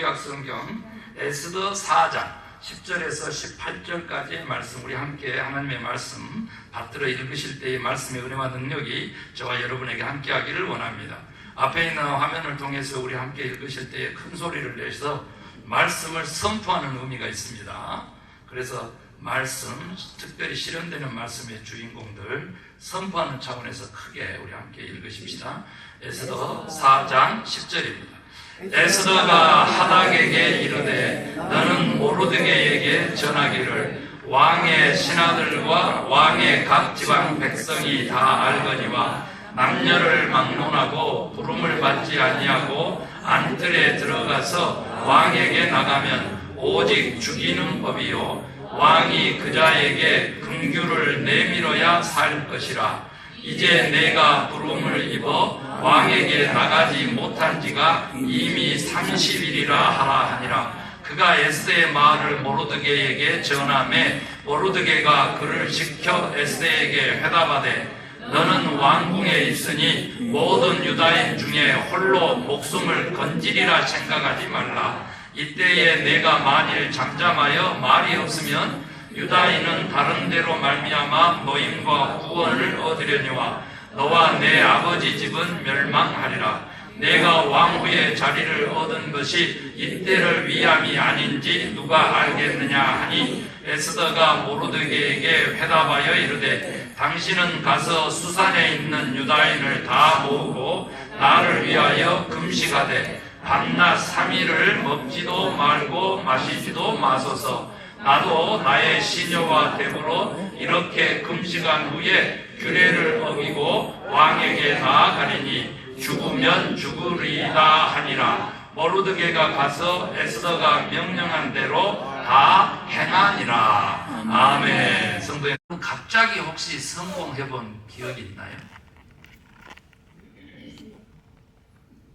구약 성경 에스더 4장 10절에서 18절까지의 말씀, 우리 함께 하나님의 말씀 받들어 읽으실 때의 말씀의 은혜와 능력이 저와 여러분에게 함께 하기를 원합니다. 앞에 있는 화면을 통해서 우리 함께 읽으실 때에 큰 소리를 내서 말씀을 선포하는 의미가 있습니다. 그래서 말씀, 특별히 실현되는 말씀의 주인공들 선포하는 차원에서 크게 우리 함께 읽으십시다. 에스더 4장 10절입니다. 에스더가 하닥에게 이르되 너는 모르드게에게 전하기를 왕의 신하들과 왕의 각 지방 백성이 다 알거니와 남녀를 막론하고 부름을 받지 아니하고 안뜰에 들어가서 왕에게 나가면 오직 죽이는 법이요 왕이 그자에게 긍휼을 내밀어야 살 것이라. 이제 내가 부름을 입어 왕에게 나가지 못한 지가 이미 30일이라 하라 하니라. 그가 에스더의 말을 모르드게에게 전하매 모르드게가 그를 지켜 에스더에게 회답하되 너는 왕궁에 있으니 모든 유다인 중에 홀로 목숨을 건지리라 생각하지 말라. 이때에 내가 만일 잠잠하여 말이 없으면 유다인은 다른 데로 말미암아 노임과 구원을 얻으려니와 너와 내 아버지 집은 멸망하리라. 내가 왕후의 자리를 얻은 것이 이때를 위함이 아닌지 누가 알겠느냐 하니 에스더가 모르드게에게 회답하여 이르되 당신은 가서 수산에 있는 유다인을 다 모으고 나를 위하여 금식하되 밤낮 3일을 먹지도 말고 마시지도 마소서. 나도 나의 시녀와 대보로 이렇게 금식한 후에 규례를 어기고 왕에게 나아가리니 죽으면 죽으리이다 하니라. 모르드게가 가서 에스더가 명령한 대로 다 행하니라. 아멘. 성도 여러분, 갑자기 혹시 성공해본 기억이 있나요?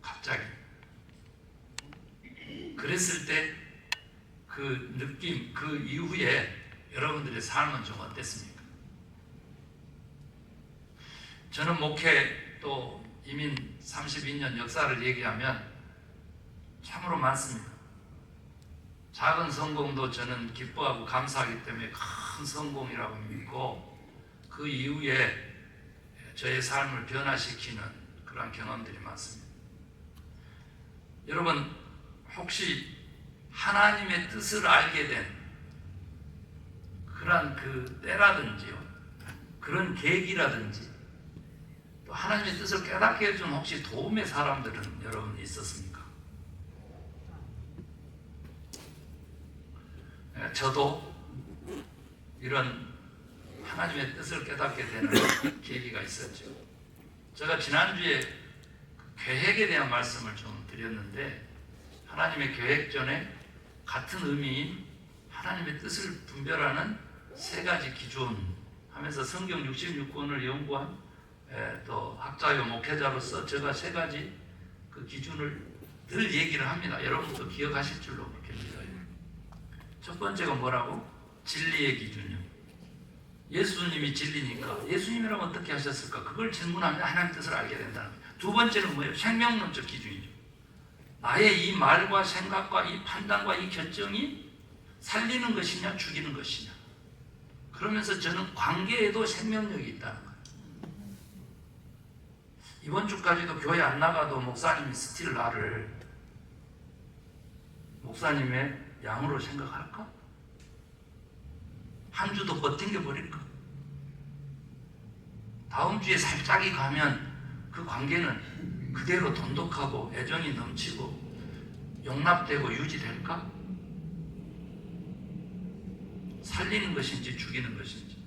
갑자기 그랬을 때 그 느낌, 그 이후에 여러분들의 삶은 좀 어땠습니까? 저는 목회 또 이민 32년 역사를 얘기하면 참으로 많습니다. 작은 성공도 저는 기뻐하고 감사하기 때문에 큰 성공이라고 믿고 그 이후에 저의 삶을 변화시키는 그런 경험들이 많습니다. 여러분, 혹시 하나님의 뜻을 알게 된 그런 그 때라든지요, 그런 계기라든지 또 하나님의 뜻을 깨닫게 해준 혹시 도움의 사람들은 여러분 있었습니까? 저도 이런 하나님의 뜻을 깨닫게 되는 계기가 있었죠. 제가 지난주에 계획에 대한 말씀을 좀 드렸는데 하나님의 계획 전에 같은 의미인 하나님의 뜻을 분별하는 세 가지 기준 하면서 성경 66권을 연구한 또 학자요 목회자로서 제가 세 가지 그 기준을 늘 얘기를 합니다. 여러분도 기억하실 줄로 그렇게 믿어요. 첫 번째가 뭐라고? 진리의 기준이요. 예수님이 진리니까 예수님이라면 어떻게 하셨을까? 그걸 질문하면 하나님 뜻을 알게 된다는 거예요. 두 번째는 뭐예요? 생명론적 기준이죠. 나의 이 말과 생각과 이 판단과 이 결정이 살리는 것이냐 죽이는 것이냐. 그러면서 저는 관계에도 생명력이 있다는 거예요. 이번 주까지도 교회 안 나가도 목사님이 스틸 나를 목사님의 양으로 생각할까? 한 주도 버팅겨 버릴까? 다음 주에 살짝이 가면 그 관계는 그대로 돈독하고 애정이 넘치고 용납되고 유지될까? 살리는 것인지 죽이는 것인지.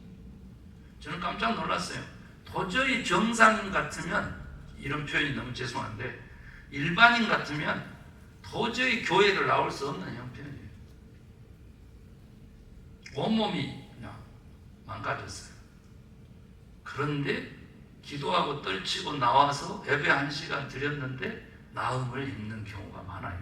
저는 깜짝 놀랐어요. 도저히 정상 같으면, 이런 표현이 너무 죄송한데 일반인 같으면 도저히 교회를 나올 수 없는 형편이에요. 온몸이 그냥 망가졌어요. 그런데 기도하고 떨치고 나와서 예배 1시간 드렸는데 나음을 입는 경우가 많아요.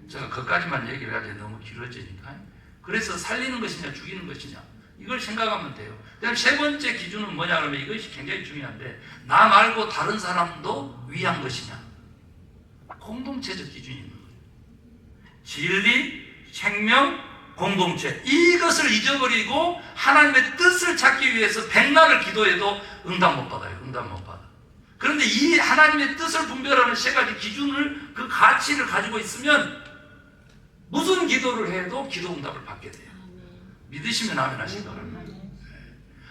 제가 그것까지만 얘기를 해야지 너무 길어지니까. 그래서 살리는 것이냐 죽이는 것이냐 이걸 생각하면 돼요. 그다음 세 번째 기준은 뭐냐 그러면 이것이 굉장히 중요한데 나 말고 다른 사람도 위한 것이냐. 공동체적 기준이 있는 거예요. 진리, 생명, 공동체. 이것을 잊어버리고 하나님의 뜻을 찾기 위해서 백날을 기도해도 응답 못 받아요. 응답 못 받아. 그런데 이 하나님의 뜻을 분별하는 세 가지 기준을, 그 가치를 가지고 있으면 무슨 기도를 해도 기도 응답을 받게 돼요. 믿으시면 아멘 하시기 바랍니다.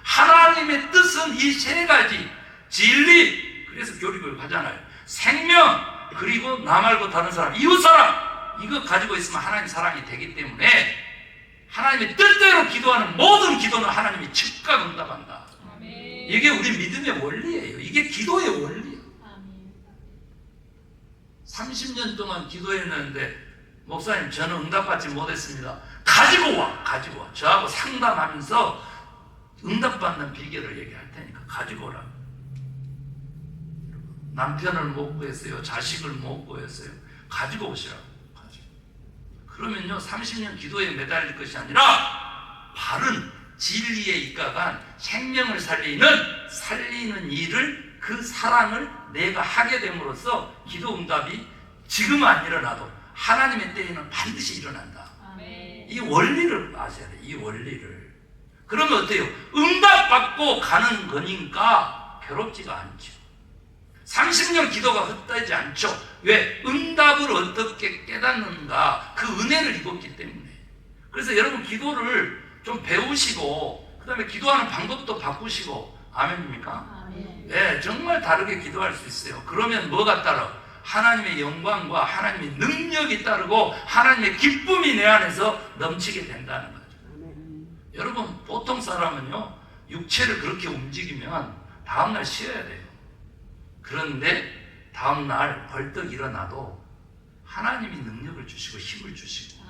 하나님의 뜻은 이 세 가지, 진리, 그래서 교리교육 하잖아요. 생명, 그리고 나 말고 다른 사람, 이웃 사람, 이거 가지고 있으면 하나님 사랑이 되기 때문에 하나님의 뜻대로 기도하는 모든 기도는 하나님이 즉각 응답한다. 이게 우리 믿음의 원리예요. 이게 기도의 원리예요. 30년 동안 기도했는데 목사님 저는 응답받지 못했습니다. 가지고 와. 저하고 상담하면서 응답받는 비결을 얘기할 테니까 가지고 오라. 남편을 못 구했어요. 자식을 못 구했어요. 가지고 오시라고. 그러면요 30년 기도에 매달릴 것이 아니라 바른 진리에 입각한 생명을 살리는 일을, 그 사랑을 내가 하게 됨으로써 기도 응답이 지금은 안 일어나도 하나님의 때에는 반드시 일어난다. 이 원리를 아셔야 돼요. 이 원리를. 그러면 어때요? 응답받고 가는 거니까 괴롭지가 않죠. 30년 기도가 헛되지 않죠. 왜? 응답을 어떻게 깨닫는가, 그 은혜를 입었기 때문에. 그래서 여러분 기도를 좀 배우시고 그 다음에 기도하는 방법도 바꾸시고. 아멘입니까? 네, 정말 다르게 기도할 수 있어요. 그러면 뭐가 따라? 하나님의 영광과 하나님의 능력이 따르고 하나님의 기쁨이 내 안에서 넘치게 된다는 거죠. 여러분 보통 사람은요 육체를 그렇게 움직이면 다음날 쉬어야 돼요. 그런데 다음날 벌떡 일어나도 하나님이 능력을 주시고 힘을 주시고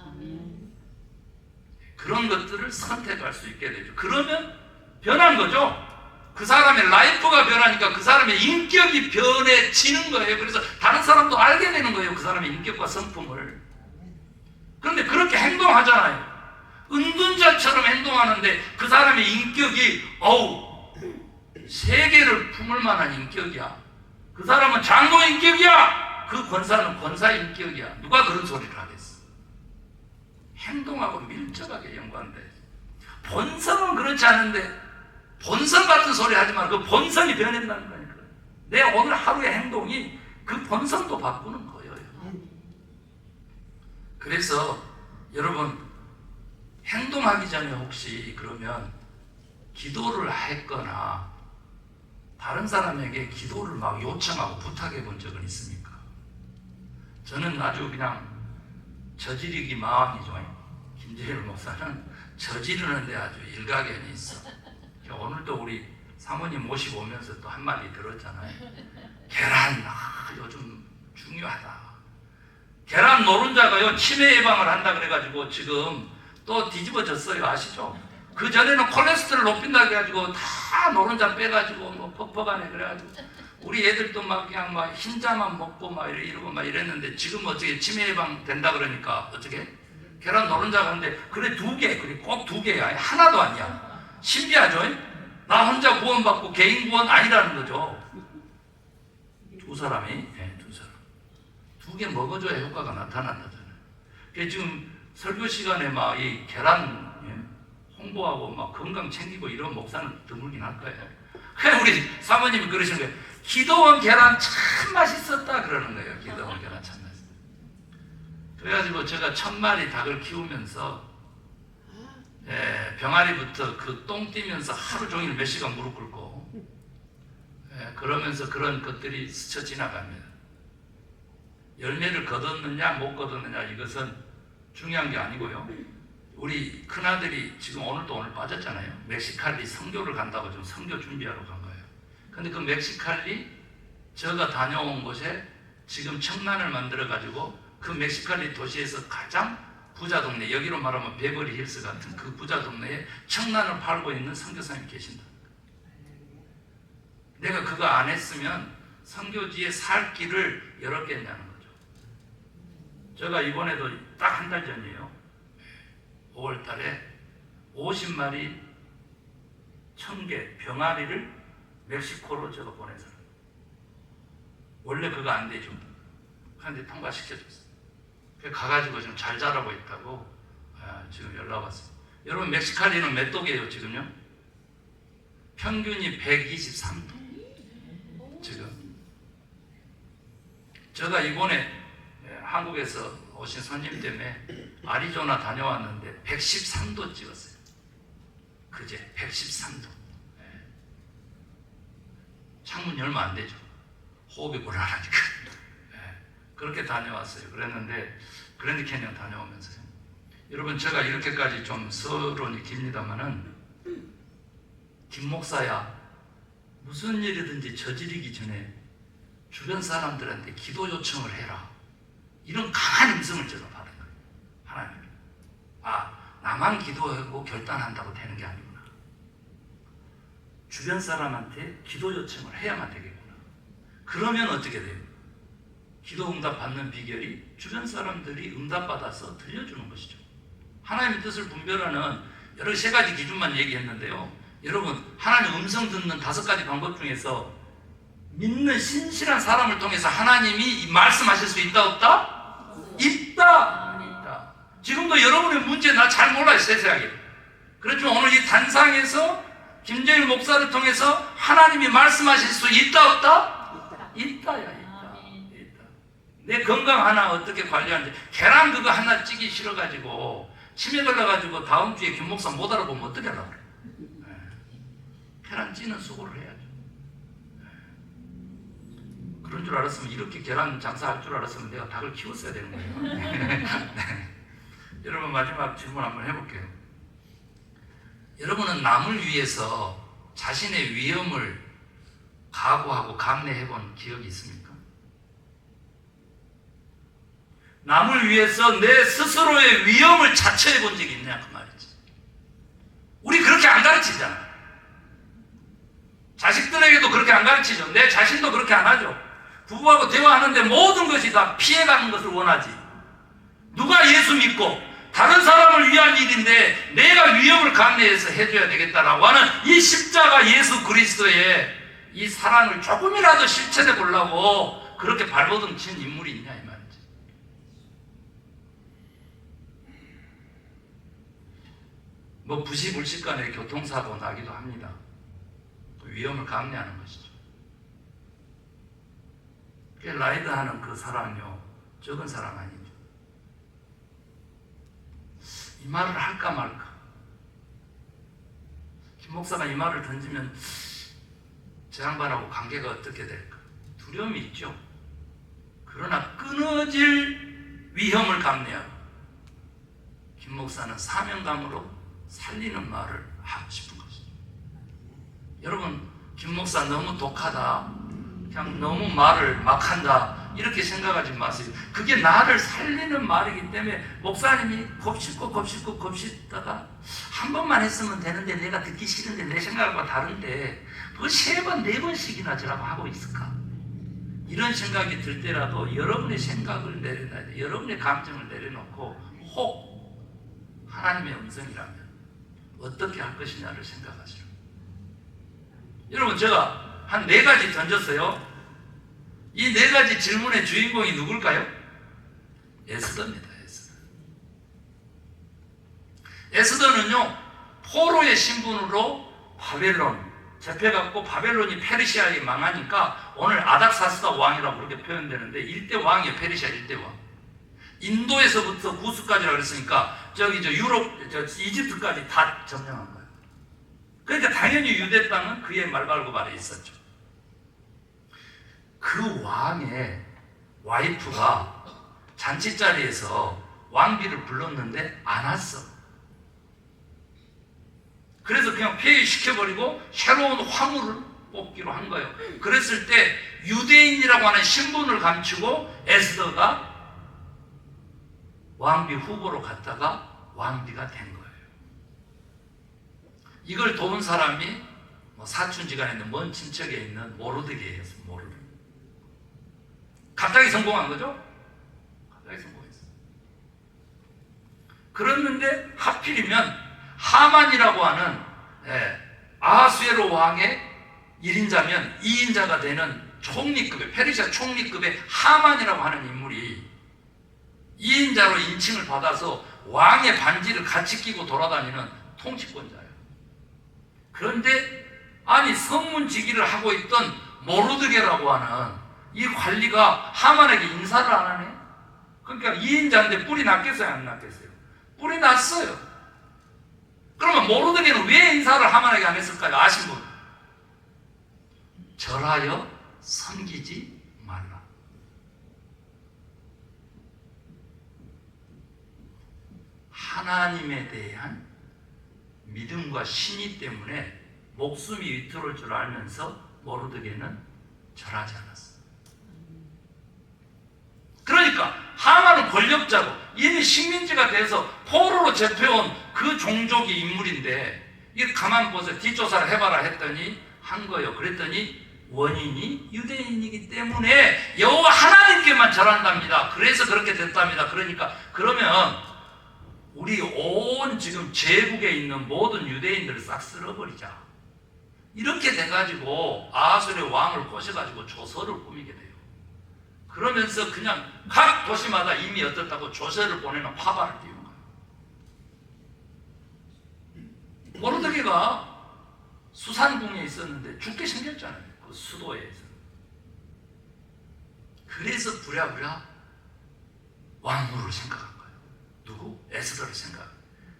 그런 것들을 선택할 수 있게 되죠. 그러면 변한 거죠. 그 사람의 라이프가 변하니까 그 사람의 인격이 변해지는 거예요. 그래서 다른 사람도 알게 되는 거예요. 그 사람의 인격과 성품을. 그런데 그렇게 행동하잖아요. 은둔자처럼 행동하는데 그 사람의 인격이 세계를 품을 만한 인격이야. 그 사람은 장로 인격이야. 그 권사는 권사 인격이야. 누가 그런 소리를 하겠어? 행동하고 밀접하게 연관돼. 본성은 그렇지 않은데 본성 같은 소리 하지 말고 그 본성이 변한다는 거니까. 내 오늘 하루의 행동이 그 본성도 바꾸는 거예요. 그래서 여러분 행동하기 전에 혹시 그러면 기도를 했거나 다른 사람에게 기도를 막 요청하고 부탁해 본 적은 있습니까? 저는 아주 그냥 저지르기 마왕이죠. 김재일 목사는 저지르는데 아주 일가견이 있어. 오늘도 우리 사모님 모시고 오면서 또 한마디 들었잖아요. 계란, 요즘 중요하다. 계란 노른자가요, 치매 예방을 한다 그래가지고 지금 또 뒤집어졌어요. 아시죠? 그 전에는 콜레스테롤 높인다 그래가지고 다 노른자 빼가지고 뭐 퍽퍽하네 그래가지고 우리 애들도 막 그냥 막 흰자만 먹고 막 이러고 막 이랬는데 지금 어떻게 치매 예방 된다 그러니까 어떻게? 계란 노른자가 하는데 그래 2개, 그래 꼭 2개야. 하나도 아니야. 신기하죠? 나 혼자 구원받고 개인 구원 아니라는 거죠. 두 사람이, 네, 두 사람. 2개 먹어줘야 효과가 나타난다잖아요. 그래서 지금 설교 시간에 막 이 계란 홍보하고 막 건강 챙기고 이런 목사는 드물긴 할 거예요. 그래 우리 사모님이 그러시는 거예요. 기도원 계란 참 맛있었다 그러는 거예요. 기도원 계란 참 맛있었다. 그래가지고 제가 1000마리 닭을 키우면서 병아리부터 그 똥 뛰면서 하루 종일 몇 시간 무릎 꿇고 그러면서 그런 것들이 스쳐 지나갑니다. 열매를 거뒀느냐 못 거뒀느냐 이것은 중요한 게 아니고요. 우리 큰아들이 지금 오늘 빠졌잖아요. 멕시칼리 선교를 간다고 좀 선교 준비하러 간 거예요. 근데 그 멕시칼리 제가 다녀온 곳에 지금 청란을 만들어가지고 그 멕시칼리 도시에서 가장 부자 동네, 여기로 말하면 베버리 힐스 같은 그 부자 동네에 청란을 팔고 있는 선교사님이 계신다. 내가 그거 안 했으면 선교지에 살 길을 열었겠냐는 거죠. 제가 이번에도 딱 한 달 전이에요. 5월 달에 50마리 1000개 병아리를 멕시코로 제가 보내서요. 원래 그거 안 되죠. 그런데 통과시켜줬어요. 가가지고 지금 잘 자라고 있다고 지금 연락 왔어요. 여러분 멕시칼리는 몇 도게요 지금요? 평균이 123도. 지금 제가 이번에 한국에서 오신 손님 때문에 아리조나 다녀왔는데 113도 찍었어요. 그제 113도. 창문이 얼마 안 되죠. 호흡이 곤란하니까. 그렇게 다녀왔어요. 그랬는데 그랜드 캐니언 다녀오면서요. 여러분 제가 이렇게까지 좀 서론이 깁니다마는 김 목사야 무슨 일이든지 저지르기 전에 주변 사람들한테 기도 요청을 해라. 이런 강한 음성을 제가 받은 거예요. 하나님. 나만 기도하고 결단한다고 되는 게 아니구나. 주변 사람한테 기도 요청을 해야만 되겠구나. 그러면 어떻게 돼요? 기도 응답 받는 비결이 주변 사람들이 응답받아서 들려주는 것이죠. 하나님의 뜻을 분별하는 여러 세 가지 기준만 얘기했는데요. 여러분 하나님 음성 듣는 5가지 방법 중에서 믿는 신실한 사람을 통해서 하나님이 말씀하실 수 있다 없다? 있다. 있다. 지금도 여러분의 문제 나 잘 몰라요. 세세하게. 그렇지만 오늘 이 단상에서 김정일 목사를 통해서 하나님이 말씀하실 수 있다 없다? 있다야. 내 건강 하나 어떻게 관리하는지. 계란 그거 하나 찌기 싫어가지고 치매 걸려가지고 다음 주에 김 목사 못 알아보면 어떻게 하려고 그래. 계란 찌는 수고를 해야죠. 그런 줄 알았으면 이렇게 계란 장사할 줄 알았으면 내가 닭을 키웠어야 되는 거예요. 여러분 마지막 질문 한번 해볼게요. 여러분은 남을 위해서 자신의 위험을 각오하고 감내해본 기억이 있습니까? 남을 위해서 내 스스로의 위험을 자처해 본 적이 있냐 그 말이지. 우리 그렇게 안 가르치잖아. 자식들에게도 그렇게 안 가르치죠. 내 자신도 그렇게 안 하죠. 부부하고 대화하는데 모든 것이 다 피해가는 것을 원하지. 누가 예수 믿고 다른 사람을 위한 일인데 내가 위험을 감내해서 해줘야 되겠다라고 하는 이 십자가 예수 그리스도의 이 사랑을 조금이라도 실천해 보려고 그렇게 발버둥 친 인물이 있냐 이 말이지. 뭐 부시불식간에 교통사고 나기도 합니다. 위험을 감내하는 것이죠. 라이드하는 그 사람이요 적은 사람 아니죠. 이 말을 할까 말까. 김 목사가 이 말을 던지면 저 양반하고 관계가 어떻게 될까 두려움이 있죠. 그러나 끊어질 위험을 감내하고 김 목사는 사명감으로 살리는 말을 하고 싶은 것이죠. 여러분 김 목사 너무 독하다, 그냥 너무 말을 막 한다 이렇게 생각하지 마세요. 그게 나를 살리는 말이기 때문에 목사님이 곱씹다가 한 번만 했으면 되는데 내가 듣기 싫은데 내 생각과 다른데 그걸 3번 4번씩이나 저라고 하고 있을까? 이런 생각이 들 때라도 여러분의 생각을 내려놔야 돼. 여러분의 감정을 내려놓고 혹 하나님의 음성이라면 어떻게 할 것이냐를 생각하시오. 여러분 제가 한 4가지 던졌어요. 이 4가지 질문의 주인공이 누굴까요? 에스더입니다. 에스더는요 포로의 신분으로 바벨론 잡혀갖고 바벨론이 페르시아에 망하니까 오늘 아닥사스다 왕이라고 그렇게 표현되는데 1대 왕이에요. 페르시아 1대 왕. 인도에서부터 구스까지라고 그랬으니까 저기 유럽 이집트까지 다 점령한 거예요. 그러니까 당연히 유대 땅은 그의 말 걸고 말에 있었죠. 그 왕의 와이프가 잔치자리에서 왕비를 불렀는데 안 왔어. 그래서 그냥 폐위시켜버리고 새로운 화물을 뽑기로 한 거예요. 그랬을 때 유대인이라고 하는 신분을 감추고 에스더가 왕비 후보로 갔다가 왕비가 된 거예요. 이걸 도운 사람이 사촌지간에 있는 먼 친척에 있는 모르드게였어요. 모르드게. 갑자기 성공한 거죠? 갑자기 성공했어요. 그랬는데 하필이면 하만이라고 하는 아하수에로 왕의 1인자면 2인자가 되는 총리급의 페르시아 총리급의 하만이라고 하는 인물이 이인자로 인칭을 받아서 왕의 반지를 같이 끼고 돌아다니는 통치권자예요. 그런데 아니 성문지기를 하고 있던 모르드게라고 하는 이 관리가 하만에게 인사를 안 하네. 그러니까 이인자인데 뿔이 났겠어요, 안 났겠어요? 뿔이 났어요. 그러면 모르드게는 왜 인사를 하만에게 안 했을까요? 아신 분? 절하여 섬기지 말라. 하나님에 대한 믿음과 신의 때문에 목숨이 위태로울 줄 알면서 모르드게는 절하지 않았어. 그러니까 하만은 권력자고 이미 식민지가 돼서 포로로 잡혀온 그 종족이 인물인데 이게 가만 보세요. 뒷조사를 해봐라 했더니 한 거예요. 그랬더니 원인이 유대인이기 때문에 여호와 하나님께만 절한답니다. 그래서 그렇게 됐답니다. 그러니까 그러면 우리 온 지금 제국에 있는 모든 유대인들을 싹 쓸어버리자. 이렇게 돼가지고 아수르의 왕을 꼬셔가지고 조서를 꾸미게 돼요. 그러면서 그냥 각 도시마다 이미 어떻다고 조서를 보내는 화발을 띄우는 거예요. 모르드게가 수산궁에 있었는데 죽게 생겼잖아요. 그 수도에서. 그래서 부랴부랴 왕후를 생각한 거예요. 누구? 에스더를 생각.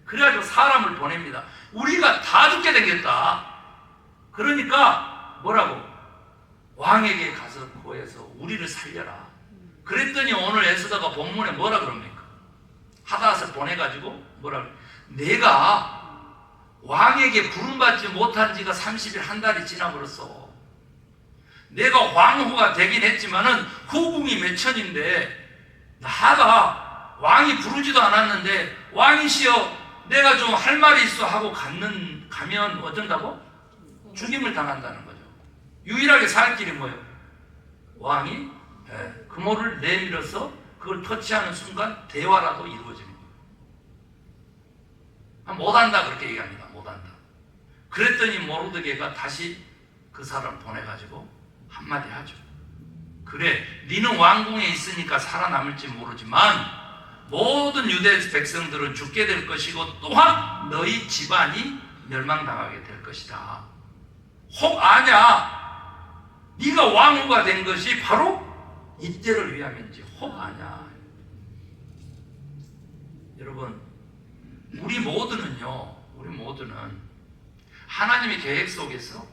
그래가지고 사람을 보냅니다. 우리가 다 죽게 되겠다. 그러니까 뭐라고? 왕에게 가서 구해서 우리를 살려라. 그랬더니 오늘 에스더가 본문에 뭐라 그럽니까? 하닷을 보내가지고 뭐라 그래? 내가 왕에게 부름받지 못한 지가 30일 한 달이 지나버렸어. 내가 왕후가 되긴 했지만은 후궁이 몇 천인데 나가 왕이 부르지도 않았는데 왕이시여 내가 좀 할 말이 있어 하고 가면 어쩐다고? 죽임을 당한다는 거죠. 유일하게 살 길이 뭐예요? 왕이 금호를 내밀어서 그걸 터치하는 순간 대화라도 이루어지는 거예요. 못한다 그렇게 얘기합니다. 못한다. 그랬더니 모르드게가 다시 그 사람 보내가지고 한마디 하죠. 그래, 니는 왕궁에 있으니까 살아남을지 모르지만 모든 유대 백성들은 죽게 될 것이고 또한 너희 집안이 멸망당하게 될 것이다. 혹 아냐? 네가 왕후가 된 것이 바로 이때를 위함인지 혹 아냐? 여러분, 우리 모두는 하나님의 계획 속에서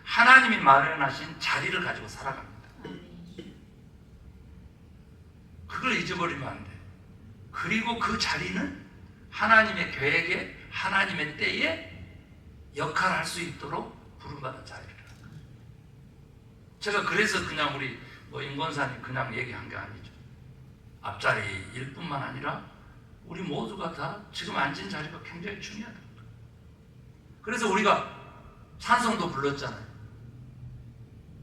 하나님이 마련하신 자리를 가지고 살아갑니다. 그걸 잊어버리면 안 돼. 그리고 그 자리는 하나님의 계획에 하나님의 때에 역할할 수 있도록 부름받은 자리를. 제가 그래서 그냥 우리 임권사님 그냥 얘기한 게 아니죠. 앞자리일 뿐만 아니라 우리 모두가 다 지금 앉은 자리가 굉장히 중요하다. 그래서 우리가 찬송도 불렀잖아요.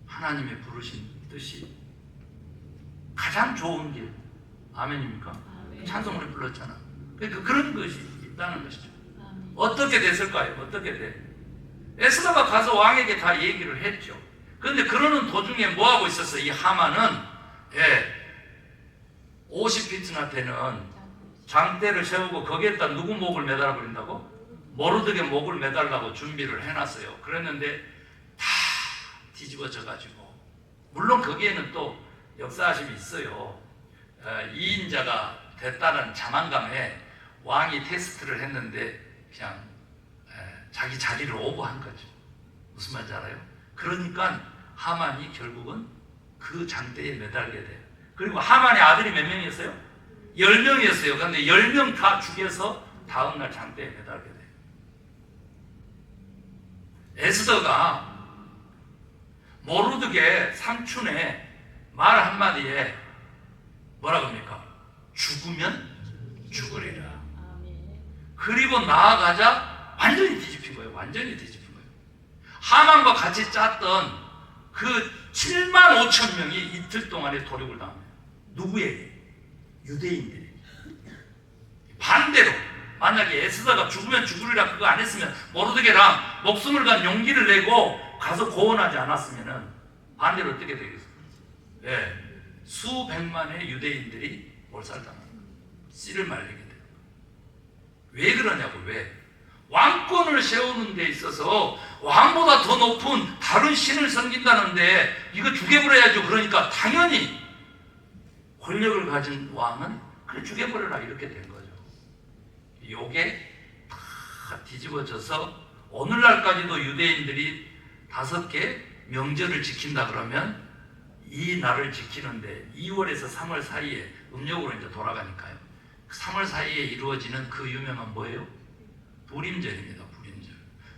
하나님의 부르신 뜻이 가장 좋은 길. 아멘입니까? 아멘. 찬송 우리 불렀잖아. 그러니까 그런 것이 있다는 것이죠. 아멘. 어떻게 됐을까요? 어떻게 돼? 에스더가 가서 왕에게 다 얘기를 했죠. 그런데 그러는 도중에 뭐하고 있었어요? 이 하만은 50피트나 되는 장대를 세우고 거기에다 누구 목을 매달아 버린다고? 모르드게 목을 매달라고 준비를 해놨어요. 그랬는데 다 뒤집어져 가지고, 물론 거기에는 또 역사심이 있어요. 이인자가 됐다는 자만감에 왕이 테스트를 했는데 그냥 자기 자리를 오버한 거죠. 무슨 말인지 알아요? 그러니까 하만이 결국은 그 장대에 매달게 돼요. 그리고 하만의 아들이 몇 명이었어요? 10명이었어요. 그런데 10명 다 죽여서 다음날 장대에 매달게 돼요. 에스더가 모르드게 삼촌의 말 한마디에 뭐라고 합니까? 죽으면 죽으리라. 그리고 나아가자 완전히 뒤집힌 거예요. 완전히 뒤집힌 거예요. 하만과 같이 짰던 그 7만 5천 명이 이틀 동안에 도륙을 당합니다. 누구에게? 유대인들에게. 반대로 만약에 에스더가 죽으면 죽으리라 그거 안 했으면 모르드게랑 목숨을 건 용기를 내고 가서 고언하지 않았으면 반대로 어떻게 되겠어요? 수백만의 유대인들이 몰살당합니다. 씨를 말리게 돼요. 왜 그러냐고. 왜? 왕권을 세우는 데 있어서 왕보다 더 높은 다른 신을 섬긴다는데 이거 죽여버려야죠. 그러니까 당연히 권력을 가진 왕은 그래 죽여버려라 이렇게 된 거죠. 요게 다 뒤집어져서 오늘날까지도 유대인들이 5개 명절을 지킨다 그러면 이 날을 지키는데 2월에서 3월 사이에 음력으로 이제 돌아가니까요. 3월 사이에 이루어지는 그 유명한 뭐예요? 부림절입니다. 부림절.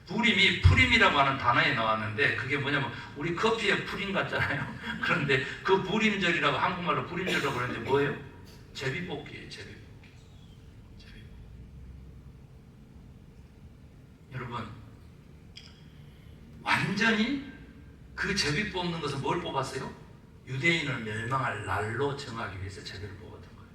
부림이 푸림이라고 하는 단어에 나왔는데 그게 뭐냐면 우리 커피에 푸림 같잖아요. 그런데 그 부림절이라고 한국말로 부림절이라고 그러는데 뭐예요? 제비뽑기예요. 제비뽑기. 여러분 완전히 그 제비 뽑는 것은 뭘 뽑았어요? 유대인을 멸망할 날로 정하기 위해서 제비를 뽑았던 거예요.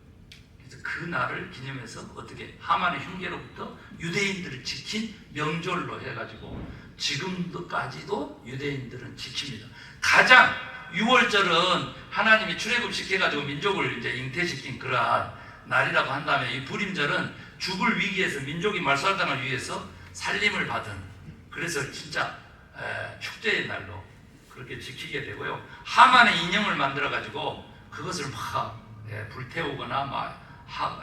그래서 그 날을 기념해서 어떻게 하만의 흉계로부터 유대인들을 지킨 명절로 해가지고 지금까지도 유대인들은 지킵니다. 가장 6월절은 하나님이 출애굽시켜가지고 민족을 이제 잉태시킨 그러한 날이라고 한다면 이 부림절은 죽을 위기에서 민족이 말살당을 위해서 살림을 받은 그래서 진짜 축제의 날로 그렇게 지키게 되고요. 하만의 인형을 만들어가지고 그것을 막 불태우거나 막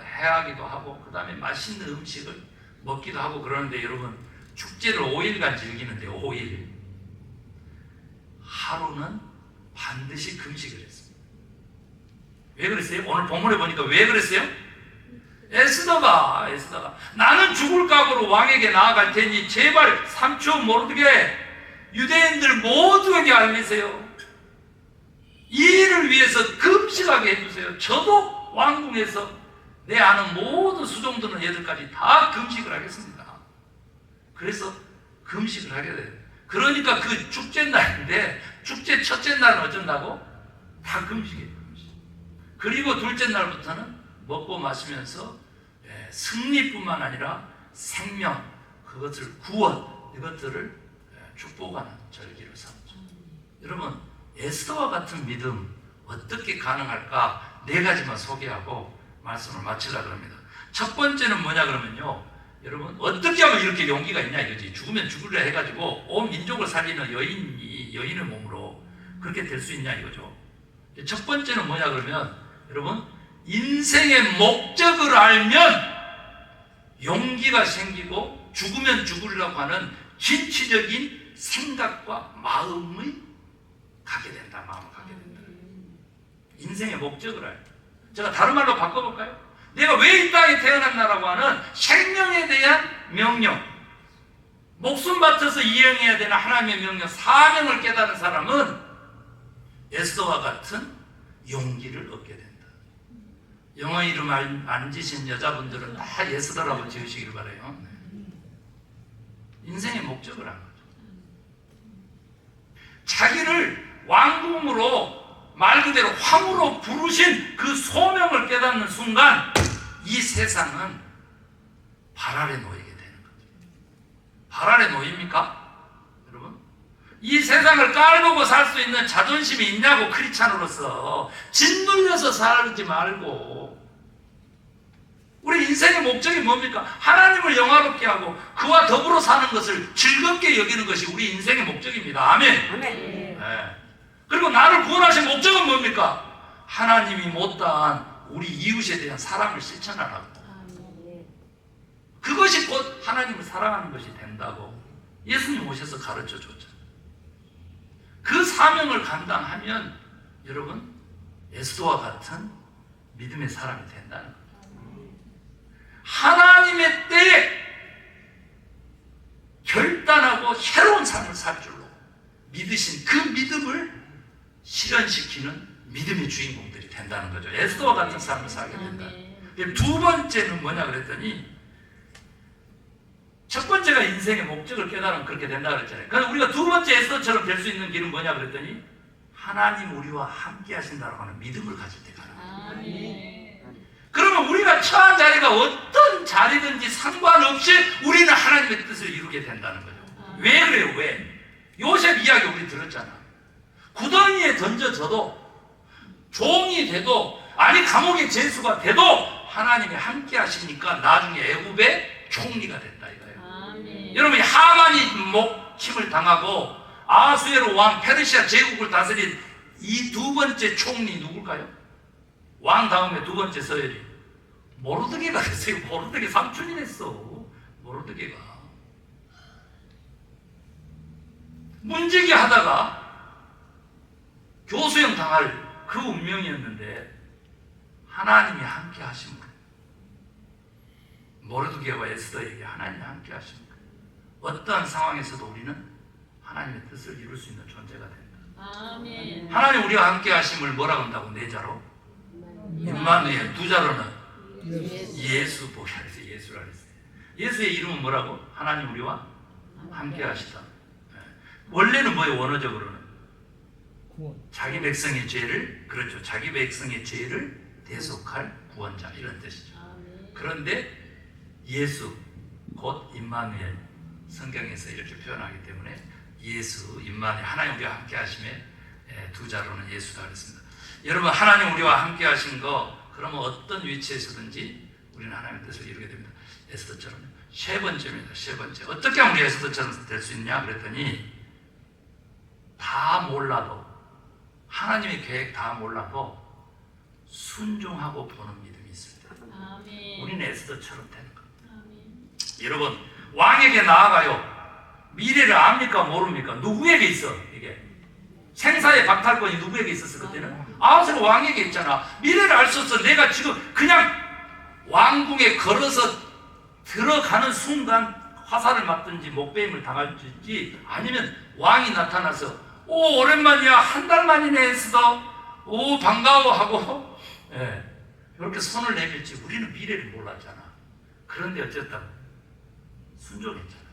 해하기도 하고 그 다음에 맛있는 음식을 먹기도 하고 그러는데 여러분 축제를 5일간 즐기는데 5일 하루는 반드시 금식을 했습니다. 왜 그랬어요? 오늘 본문에 보니까 왜 그랬어요? 에스더가 나는 죽을 각오로 왕에게 나아갈 테니 제발 삼촌 모르게 유대인들 모두에게 알리세요. 이 일을 위해서 금식하게 해주세요. 저도 왕궁에서 내 아는 모든 수종드는 애들까지 다 금식을 하겠습니다. 그래서 금식을 하게 돼요. 그러니까 그 축제 날인데 축제 첫째 날은 어쩐다고? 다 금식이에요. 금식. 그리고 둘째 날부터는 먹고 마시면서 승리뿐만 아니라 생명, 그것을 구원, 이것들을 축복하는 절기를 삼죠. 여러분 에스더와 같은 믿음 어떻게 가능할까? 4가지만 소개하고 말씀을 마치려고 합니다. 첫 번째는 뭐냐 그러면요, 여러분 어떻게 하면 이렇게 용기가 있냐 이거지. 죽으면 죽으려 해가지고 온 민족을 살리는 여인의 몸으로 그렇게 될 수 있냐 이거죠. 첫 번째는 뭐냐 그러면 여러분 인생의 목적을 알면 용기가 생기고 죽으면 죽으려고 하는 진취적인 생각과 마음을 갖게 된다. 인생의 목적을 알고. 제가 다른 말로 바꿔볼까요? 내가 왜 이 땅에 태어났나라고 하는 생명에 대한 명령, 목숨 바쳐서 이행해야 되는 하나님의 명령, 사명을 깨달은 사람은 에스더와 같은 용기를 얻게 된다. 영어 이름 안 지신 여자분들은 다 에스더라고 지으시길 바라요. 인생의 목적을 한 거죠. 자기를 왕궁으로 말 그대로 황으로 부르신 그 소명을 깨닫는 순간 이 세상은 발 아래 놓이게 되는 거죠. 발 아래 놓입니까? 여러분? 이 세상을 깔보고 살 수 있는 자존심이 있냐고. 크리스찬으로서 짓눌려서 살지 말고 우리 인생의 목적이 뭡니까? 하나님을 영화롭게 하고 그와 더불어 사는 것을 즐겁게 여기는 것이 우리 인생의 목적입니다. 아멘. 네. 그리고 나를 구원하신 목적은 뭡니까? 하나님이 못다한 우리 이웃에 대한 사랑을 실천하라고. 그것이 곧 하나님을 사랑하는 것이 된다고 예수님 오셔서 가르쳐 줬죠. 그 사명을 감당하면 여러분 에스더와 같은 믿음의 사람이 된다는 거예요. 하나님의 때에 결단하고 새로운 삶을 살 줄로 믿으신 그 믿음을 실현시키는 믿음의 주인공들이 된다는 거죠. 에스더와 같은 삶을 살게 된다. 두 번째는 뭐냐 그랬더니, 첫 번째가 인생의 목적을 깨달으면 그렇게 된다 그랬잖아요. 그래서 우리가 두 번째 에스더처럼 될 수 있는 길은 뭐냐 그랬더니, 하나님 우리와 함께 하신다고 하는 믿음을 가질 때 가는 거예요. 그러면 우리가 처한 자리가 어떤 자리든지 상관없이 우리는 하나님의 뜻을 이루게 된다는 거죠. 왜 그래요? 왜? 요셉 이야기 우리 들었잖아. 구덩이에 던져져도, 종이 돼도, 아니 감옥의 죄수가 돼도 하나님이 함께 하시니까 나중에 애굽의 총리가 됐다 이거예요. 아멘. 여러분이 하만이 목침을 당하고 아수에로 왕 페르시아 제국을 다스린 이 두 번째 총리 누굴까요? 왕 다음에 두 번째 서열이 모르드게가 됐어요. 모르드게 삼촌이 됐어. 모르드게가 문지기 하다가 교수형 당할 그 운명이었는데 하나님이 함께 하심으로 모르드게와 에스더에게 하나님이 함께 하심으로 어떠한 상황에서도 우리는 하나님의 뜻을 이룰 수 있는 존재가 된다. 아멘. 하나님 우리와 함께 하심을 뭐라고 한다고? 네 자로 임마누엘, 두 자로는 예수 보라 그랬어요. 예수라 그랬어요. 예수의 이름은 뭐라고? 하나님 우리와 함께 하시다. 원래는 뭐예요? 원어적으로는 자기 백성의 죄를, 그렇죠, 자기 백성의 죄를 대속할 구원자 이런 뜻이죠. 그런데 예수 곧 임마누엘, 성경에서 이렇게 표현하기 때문에 예수, 임마누엘, 하나님 우리와 함께 하심에 두 자로는 예수다 그랬습니다. 여러분 하나님 우리와 함께 하신 거, 그러면 어떤 위치에서든지 우리는 하나님의 뜻을 이루게 됩니다. 에스더처럼. 세 번째입니다. 세 번째. 어떻게 하면 우리 에스더처럼 될 수 있냐 그랬더니 다 몰라도, 하나님의 계획 다 몰라도 순종하고 보는 믿음이 있을 때 우리는 에스더처럼 되는 겁니다. 여러분 왕에게 나아가요. 미래를 압니까 모릅니까? 누구에게 있어? 이게 생사의 박탈권이 누구에게 있었어 그때는? 아하스가 왕에게 있잖아. 미래를 알 수 없어. 내가 지금 그냥 왕궁에 걸어서 들어가는 순간 화살을 맞든지 목베임을 당할지, 아니면 왕이 나타나서 오 오랜만이야, 한 달 만이네 에스더, 오 반가워하고 이렇게 손을 내밀지. 우리는 미래를 몰랐잖아. 그런데 어쨌든 순종했잖아요.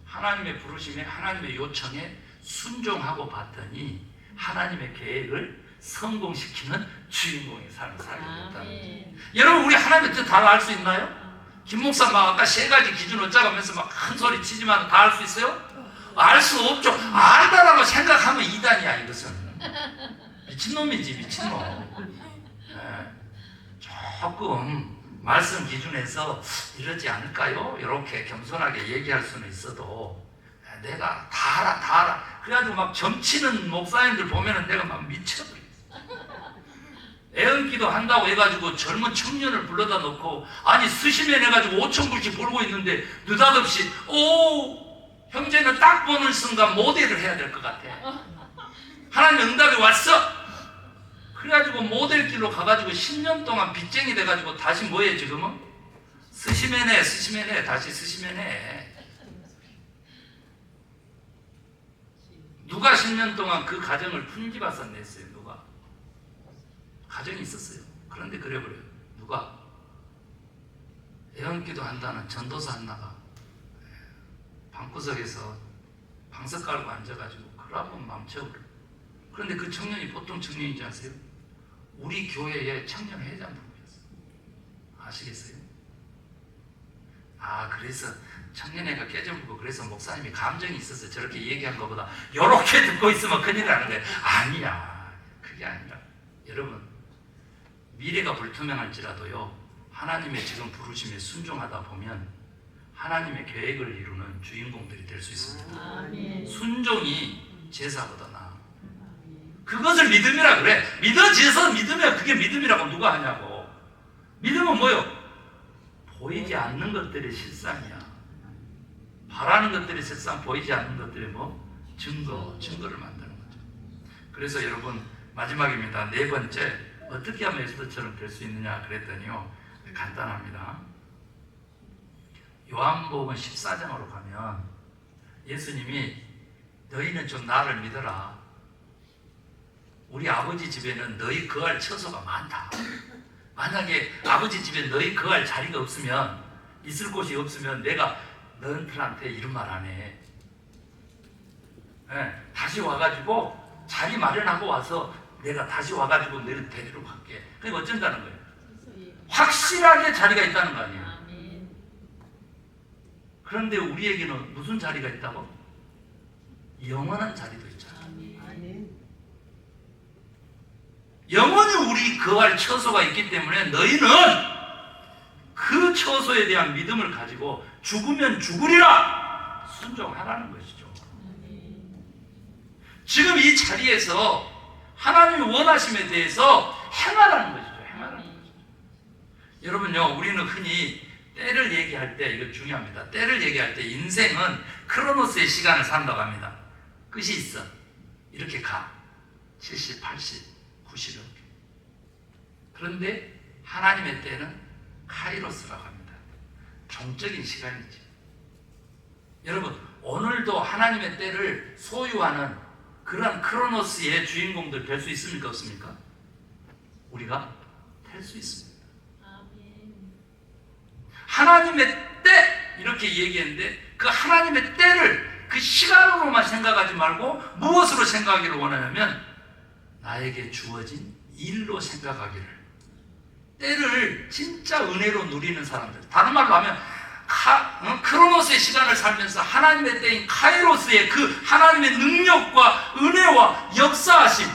하나님의 부르심에, 하나님의 요청에 순종하고 봤더니 하나님의 계획을 성공시키는 주인공의 삶을 살게 됐다는 거죠. 여러분 우리 하나님의 뜻 다 알 수 있나요? 김 목사 막 아까 세 가지 기준 어쩌가면서 막 큰 소리 치지만 다 알 수 있어요? 알 수 없죠. 알다라고 생각하면 이단이야. 이것은 미친놈이지, 미친놈. 조금 말씀 기준에서 이러지 않을까요? 이렇게 겸손하게 얘기할 수는 있어도 내가 다 알아, 다 알아. 그래가지고 막 점치는 목사님들 보면은 내가 막 미쳐버리겠어. 애언기도 한다고 해가지고 젊은 청년을 불러다 놓고, 아니 스시맨 해가지고 5,000불씩 벌고 있는데 느닷없이 오 형제는 딱 보는 순간 모델을 해야 될 것 같아. 하나님 응답이 왔어. 그래가지고 모델길로 가가지고 10년 동안 빚쟁이 돼가지고 다시 뭐해 지금은? 스시맨해, 스시맨해, 다시 스시맨해. 누가 10년 동안 그 가정을 풍지박사 냈어요? 누가? 가정이 있었어요. 그런데 그래버려요. 누가? 애언기도 한다는 전도사 하나가 방구석에서 방석 깔고 앉아가지고 그러면 망쳐버려요. 그런데 그 청년이 보통 청년인지 아세요? 우리 교회의 청년 회장부였어요. 아시겠어요? 아, 그래서 청년회가 깨져버리고 그래서 목사님이 감정이 있어서 저렇게 얘기한 것보다 요렇게 듣고 있으면 큰일 나는 거예요. 아니야, 그게 아니라 여러분 미래가 불투명할지라도요, 하나님의 지금 부르심에 순종하다 보면 하나님의 계획을 이루는 주인공들이 될 수 있습니다. 아멘. 순종이 제사보다 나아. 그것을 믿음이라 그래. 믿어져서 믿으면 그게 믿음이라고 누가 하냐고. 믿음은 뭐요? 보이지 않는 것들의 실상이야. 바라는 것들이 실상, 보이지 않는 것들이 뭐? 증거를 만드는 거죠. 그래서 여러분 마지막입니다. 네 번째, 어떻게 하면 에스더처럼 될 수 있느냐 그랬더니요, 간단합니다. 요한복음 14장으로 가면 예수님이 너희는 좀 나를 믿어라. 우리 아버지 집에는 너희 거할 처소가 많다. 만약에 아버지 집에 너희 거할 자리가 없으면, 있을 곳이 없으면 내가 너희들한테 이런 말 안 해. 다시 와가지고 자리 마련하고 와서 내가 다시 와가지고 너희를 데리러 갈게. 그러니까 어쩐다는 거예요? 확실하게 자리가 있다는 거 아니에요? 그런데 우리에게는 무슨 자리가 있다고? 영원한 자리도 있잖아요. 영원히 우리 거할 처소가 있기 때문에 너희는 그 처소에 대한 믿음을 가지고 죽으면 죽으리라 순종하라는 것이죠. 지금 이 자리에서 하나님의 원하심에 대해서 행하라는 것이죠. 행하라는 것이죠. 여러분요, 우리는 흔히 때를 얘기할 때, 이거 중요합니다. 때를 얘기할 때 인생은 크로노스의 시간을 산다고 합니다. 끝이 있어. 이렇게 가. 70, 80, 90일. 그런데 하나님의 때는 카이로스라고 합니다. 종적인 시간이지. 여러분, 오늘도 하나님의 때를 소유하는 그런 크로노스의 주인공들 될 수 있습니까? 없습니까? 우리가 될 수 있습니다. 하나님의 때 이렇게 얘기했는데 그 하나님의 때를 그 시간으로만 생각하지 말고 무엇으로 생각하기를 원하냐면 나에게 주어진 일로 생각하기를. 때를 진짜 은혜로 누리는 사람들, 다른 말로 하면 크로노스의 시간을 살면서 하나님의 때인 카이로스의 그 하나님의 능력과 은혜와 역사하심,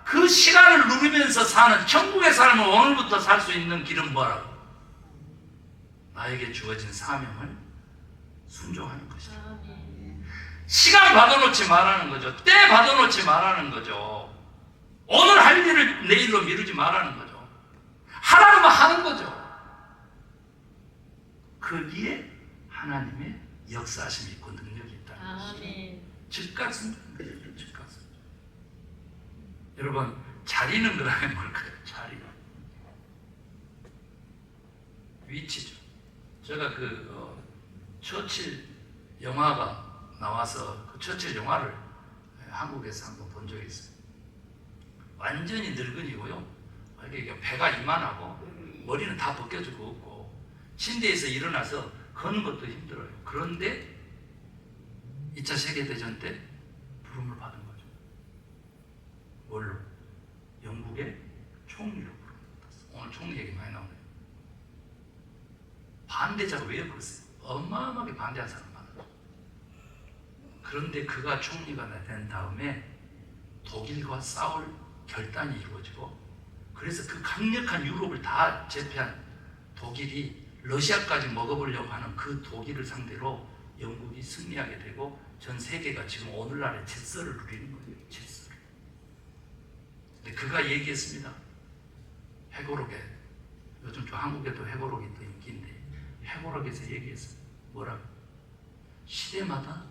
그 시간을 누리면서 사는 천국의 삶을 오늘부터 살 수 있는 길은 뭐라고? 나에게 주어진 사명을 순종하는 것이다. 시간 받아놓지 말라는 거죠. 때 받아놓지 말라는 거죠. 오늘 할 일을 내일로 미루지 말라는 거죠. 하라면 하는 거죠. 거기에 하나님의 역사하심이 있고 능력이 있다는 것이죠. 즉각 순종입니다. 즉각 순종. 여러분, 자리는 그러면 뭘까요? 자리. 위치죠. 제가 처칠 영화가 나와서 그 처칠 영화를 한국에서 한번 본 적이 있어요. 완전히 늙은이고요. 이게 배가 이만하고 머리는 다 벗겨지고 없고 침대에서 일어나서 걷는 것도 힘들어요. 그런데 2차 세계대전 때 부름을 받은 거죠. 뭘로? 영국의 총리로 부름을 받았어요. 오늘 총리 얘기 많이 나오네요. 반대자가 왜 그랬어요? 어마어마하게 반대한 사람 많아요. 그런데 그가 총리가 된 다음에 독일과 싸울 결단이 이루어지고, 그래서 그 강력한 유럽을 다 제패한 독일이 러시아까지 먹어보려고 하는 그 독일을 상대로 영국이 승리하게 되고 전 세계가 지금 오늘날의 질서를 누리는 거예요. 질서를. 근데 그가 얘기했습니다. 회고록에, 요즘 저 한국에도 회고록이 또 인기인데 회고록에서 얘기했어요. 뭐라고? 시대마다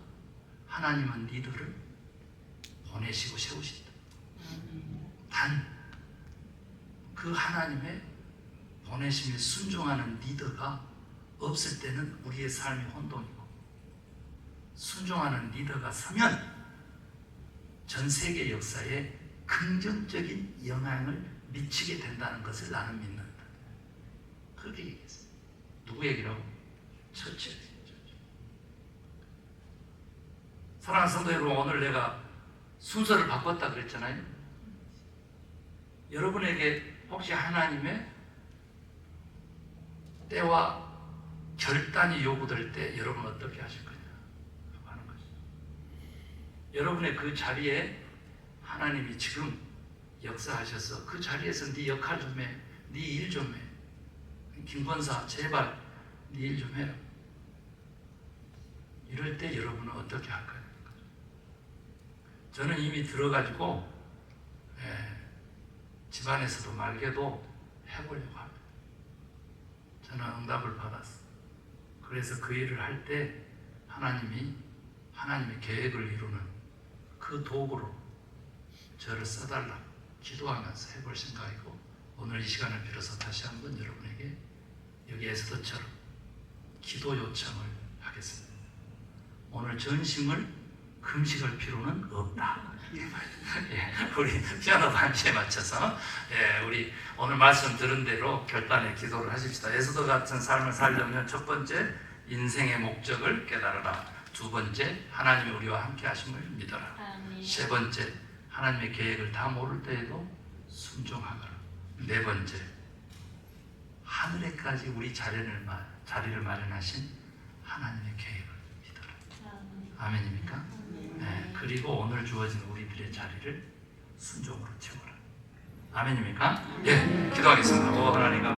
하나님은 리더를 보내시고 세우신다. 단 그 하나님의 보내심에 순종하는 리더가 없을 때는 우리의 삶이 혼돈이고, 순종하는 리더가 서면 전 세계 역사에 긍정적인 영향을 미치게 된다는 것을 나는 믿는다. 그렇게 얘기했어요. 누구 얘기라고? 처칠. 사랑하는 성도 여러분, 오늘 내가 순서를 바꿨다 그랬잖아요. 여러분에게 혹시 하나님의 때와 결단이 요구될 때 여러분 어떻게 하실 거냐 하는 것이죠. 여러분의 그 자리에 하나님이 지금 역사하셔서 그 자리에서 네 역할 좀 해, 네 일 좀 해. 김권사 제발 네 일 좀 해라. 이럴 때 여러분은 어떻게 할까요? 저는 이미 들어가지고 집안에서도 말게도 해보려고 합니다. 저는 응답을 받았어요. 그래서 그 일을 할 때 하나님이 하나님의 계획을 이루는 그 도구로 저를 써달라 기도하면서 해볼 생각이고, 오늘 이 시간을 빌어서 다시 한번 여러분에게 여기 에스더처럼 기도 요청을 하겠습니다. 오늘 전심을 금식할 필요는 없다. 우리 피아노 반주에 맞춰서 우리 오늘 말씀 들은 대로 결단의 기도를 하십시다. 에스더 같은 삶을 살려면 첫 번째, 인생의 목적을 깨달아라. 두 번째, 하나님이 우리와 함께 하심을 믿어라. 세 번째, 하나님의 계획을 다 모를 때에도 순종하거라. 네 번째, 하늘에까지 우리 자리를 마련하신 하나님의 계획을 믿어라. 아멘입니까? 네, 그리고 오늘 주어진 우리들의 자리를 순종으로 채워라. 아멘입니까? 예, 기도하겠습니다. 오 하나님